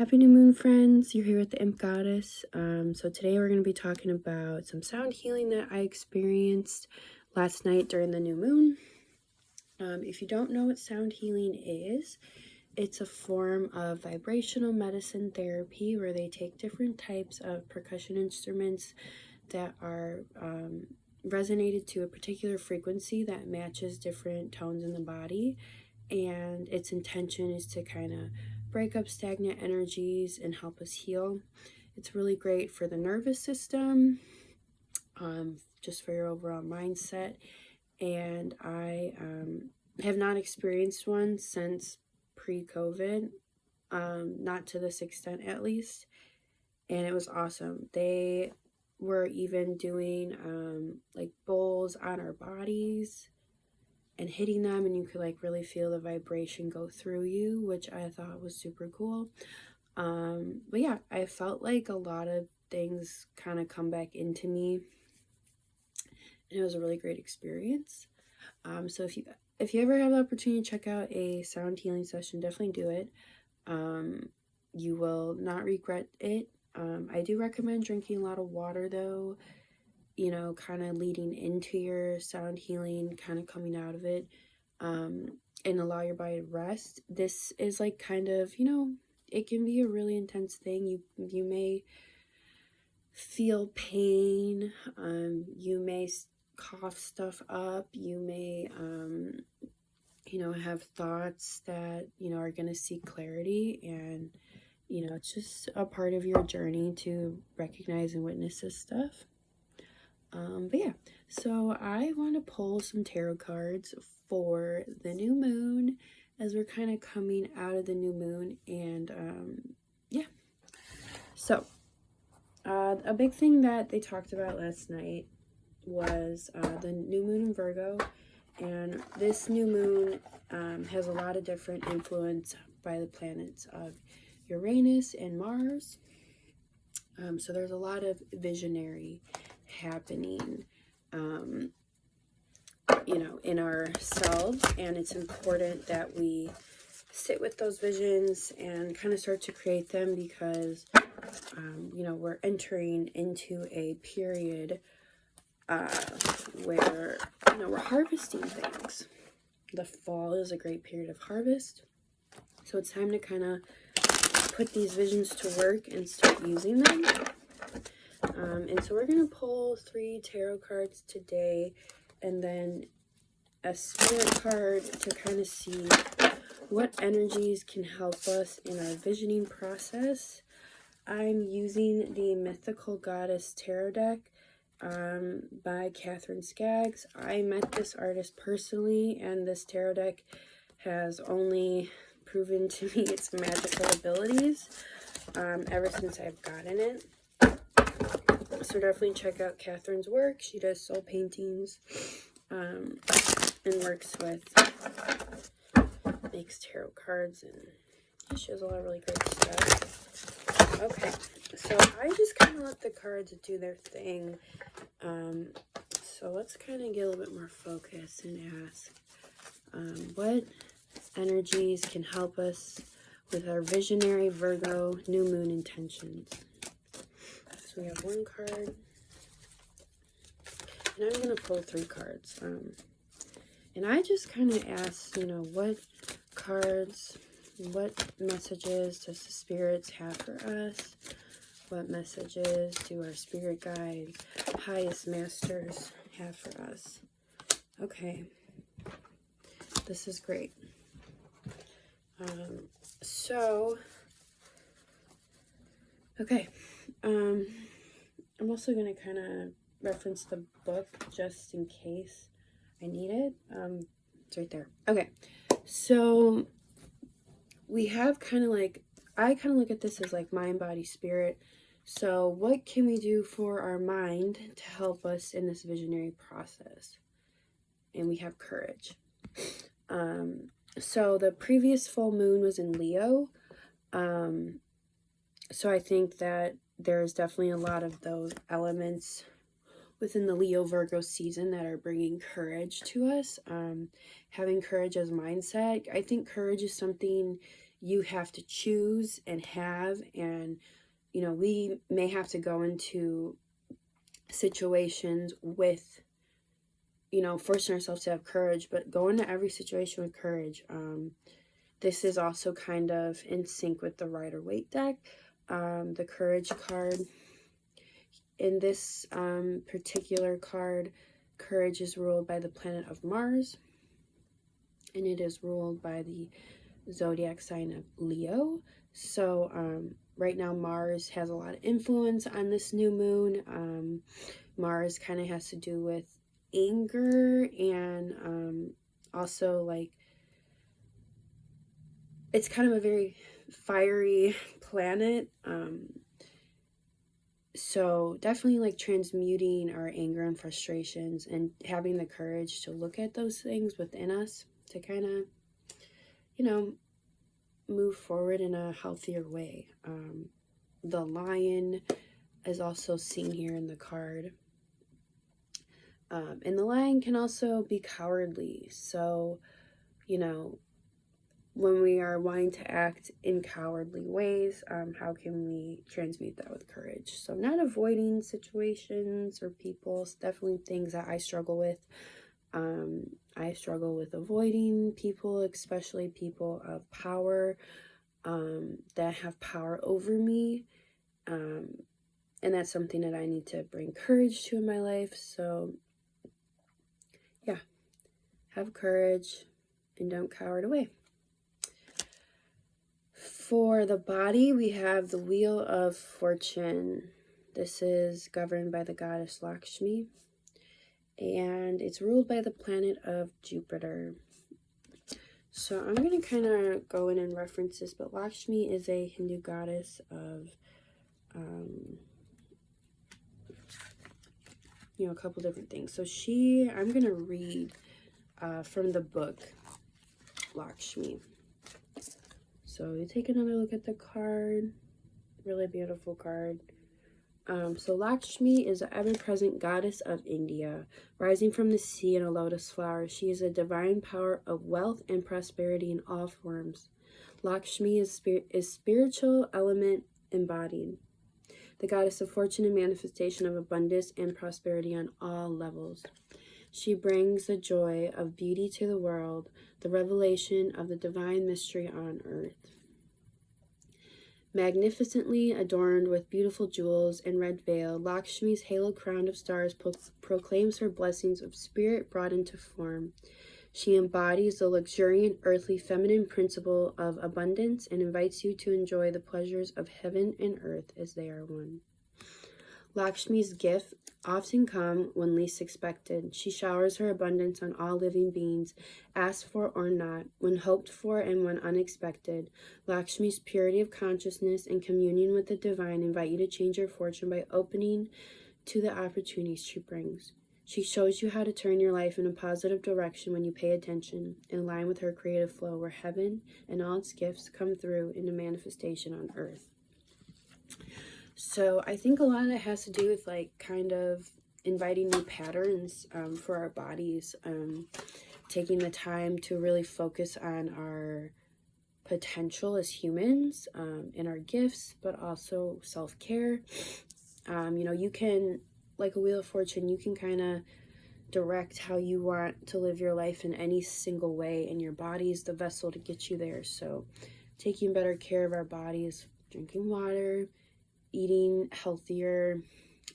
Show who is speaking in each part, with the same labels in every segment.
Speaker 1: Happy new moon, friends. You're here with the Imp Goddess. So today we're going to be talking about some sound healing that I experienced last night during the new moon. If you don't know what sound healing is, it's a form of vibrational medicine therapy where they take different types of percussion instruments that are resonated to a particular frequency that matches different tones in the body, and its intention is to kind of break up stagnant energies and help us heal. It's really great for the nervous system, just for your overall mindset. And I have not experienced one since pre-COVID, not to this extent at least, and it was awesome. They were even doing like bowls on our bodies and hitting them, and you could like really feel the vibration go through you, which I thought was super cool. But yeah, I felt like a lot of things kind of come back into me, and it was a really great experience. So if you ever have the opportunity to check out a sound healing session, definitely do it. You will not regret it. I do recommend drinking a lot of water though, you know, kind of leading into your sound healing, kind of coming out of it, and allow your body to rest. This is like kind of, you know, it can be a really intense thing. You may feel pain, you may cough stuff up, you may, you know, have thoughts that, you know, are going to seek clarity, and, you know, it's just a part of your journey to recognize and witness this stuff. But yeah, so I want to pull some tarot cards for the new moon as we're kind of coming out of the new moon. And yeah, so a big thing that they talked about last night was the new moon in Virgo. And this new moon has a lot of different influence by the planets of Uranus and Mars. So there's a lot of visionary happening, you know, in ourselves, and it's important that we sit with those visions and kind of start to create them, because you know, we're entering into a period where, you know, we're harvesting things. The fall is a great period of harvest, so it's time to kind of put these visions to work and start using them. And so we're going to pull 3 tarot cards today, and then a spirit card to kind of see what energies can help us in our visioning process. I'm using the Mythical Goddess Tarot Deck by Katherine Skiggs. I met this artist personally, and this tarot deck has only proven to me its magical abilities ever since I've gotten it. So definitely check out Katherine's work. She does soul paintings and works with, makes tarot cards, and she has a lot of really great stuff. Okay, so I just kind of let the cards do their thing. So let's kind of get a little bit more focus and ask what energies can help us with our visionary Virgo new moon intentions. So we have 1 card, and I'm going to pull 3 cards. And I just kind of asked, you know, what cards, what messages does the spirits have for us? What messages do our spirit guides, highest masters have for us? Okay, this is great. Okay, I'm also going to kind of reference the book just in case I need it. It's right there. Okay, so we have kind of like, I kind of look at this as like mind, body, spirit. So what can we do for our mind to help us in this visionary process? And we have courage. So the previous full moon was in Leo. So I think that there's definitely a lot of those elements within the Leo Virgo season that are bringing courage to us. Having courage as mindset. I think courage is something you have to choose and have. And, you know, we may have to go into situations with, you know, forcing ourselves to have courage, but go into every situation with courage. This is also kind of in sync with the Rider-Waite deck. The Courage card. In this particular card, courage is ruled by the planet of Mars, and it is ruled by the zodiac sign of Leo. So right now Mars has a lot of influence on this new moon. Mars kind of has to do with anger, and also, like, it's kind of a very fiery planet. So definitely, like, transmuting our anger and frustrations and having the courage to look at those things within us to kind of, you know, move forward in a healthier way. The lion is also seen here in the card. And the lion can also be cowardly. So, you know, when we are wanting to act in cowardly ways, how can we transmute that with courage? So not avoiding situations or people. It's definitely things that I struggle with. I struggle with avoiding people, especially people of power, that have power over me. And that's something that I need to bring courage to in my life. So yeah, have courage and don't cower away. For the body, we have the Wheel of Fortune. This is governed by the goddess Lakshmi, and it's ruled by the planet of Jupiter. So I'm going to kind of go in and reference this, but Lakshmi is a Hindu goddess of, you know, a couple different things. So I'm going to read from the book Lakshmi. So you take another look at the card. Really beautiful card. So Lakshmi is the ever-present goddess of India, rising from the sea in a lotus flower. She is a divine power of wealth and prosperity in all forms. Lakshmi is spiritual element embodied, the goddess of fortune and manifestation of abundance and prosperity on all levels. She brings the joy of beauty to the world, the revelation of the divine mystery on earth. Magnificently adorned with beautiful jewels and red veil, Lakshmi's halo crown of stars proclaims her blessings of spirit brought into form. She embodies the luxuriant, earthly, feminine principle of abundance and invites you to enjoy the pleasures of heaven and earth as they are one. Lakshmi's gifts often come when least expected. She showers her abundance on all living beings, asked for or not, when hoped for and when unexpected. Lakshmi's purity of consciousness and communion with the divine invite you to change your fortune by opening to the opportunities she brings. She shows you how to turn your life in a positive direction when you pay attention, in line with her creative flow, where heaven and all its gifts come through into manifestation on earth. So I think a lot of that has to do with, like, kind of inviting new patterns for our bodies, taking the time to really focus on our potential as humans, and our gifts, but also self-care. You know, you can, like a Wheel of Fortune, you can kind of direct how you want to live your life in any single way, and your body is the vessel to get you there. So taking better care of our bodies, drinking water, eating healthier,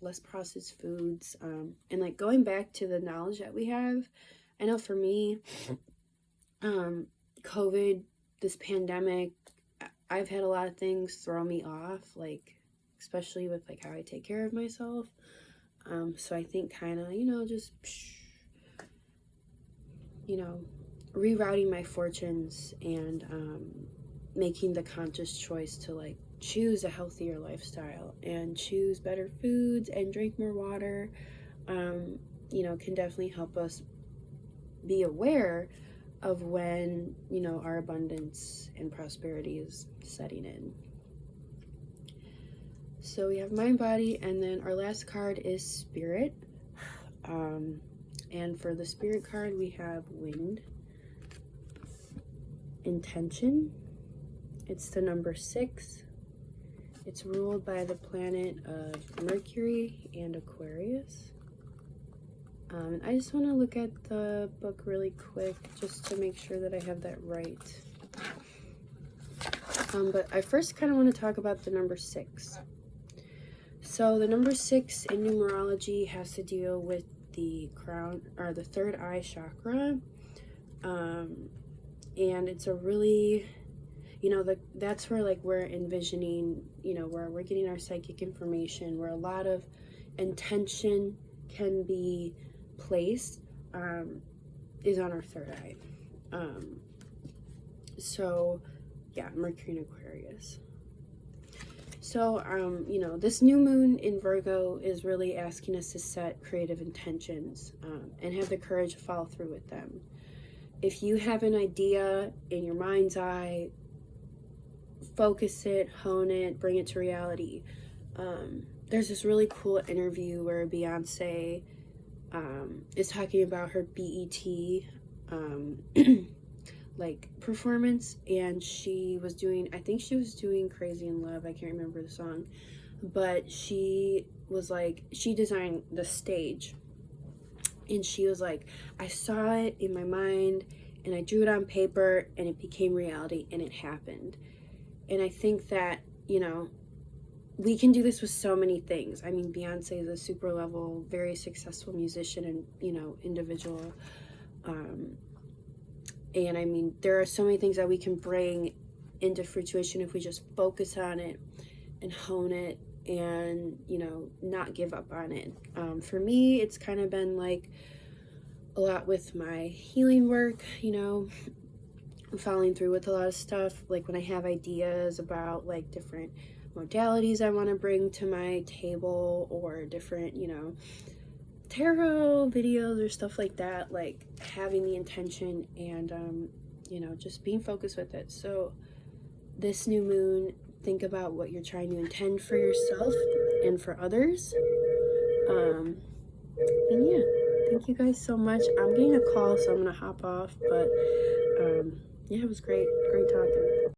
Speaker 1: less processed foods, and, like, going back to the knowledge that we have. I know for me, COVID, this pandemic, I've had a lot of things throw me off, like, especially with, like, how I take care of myself. So I think kind of, you know, just, you know, rerouting my fortunes and making the conscious choice to, like, choose a healthier lifestyle and choose better foods and drink more water, you know, can definitely help us be aware of when, you know, our abundance and prosperity is setting in. So we have mind, body, and then our last card is spirit. And for the spirit card, we have wind, intention, It's the number 6. It's ruled by the planet of Mercury and Aquarius. I just want to look at the book really quick just to make sure that I have that right. But I first kind of want to talk about the number 6. So the number 6 in numerology has to deal with the crown, or the third eye chakra. And it's a really, you know, that's where like we're envisioning, you know, where we're getting our psychic information, where a lot of intention can be placed, is on our third eye. So yeah, Mercury and Aquarius. So, you know, this new moon in Virgo is really asking us to set creative intentions, and have the courage to follow through with them. If you have an idea in your mind's eye, focus it, hone it, bring it to reality. There's this really cool interview where Beyonce is talking about her BET like performance, and she was doing, I think she was doing Crazy in Love, I can't remember the song, but she was like, she designed the stage, and she was like, I saw it in my mind and I drew it on paper and it became reality and it happened. And I think that, you know, we can do this with so many things. I mean, Beyonce is a super level, very successful musician and, you know, individual. And I mean, there are so many things that we can bring into fruition if we just focus on it and hone it and, you know, not give up on it. For me, it's kind of been like a lot with my healing work, you know, following through with a lot of stuff. Like when I have ideas about like different modalities I want to bring to my table, or different, you know, tarot videos or stuff like that, like having the intention and you know, just being focused with it. So this new moon, think about what you're trying to intend for yourself and for others. And yeah, thank you guys so much. I'm getting a call, so I'm gonna hop off, but yeah, it was great talking.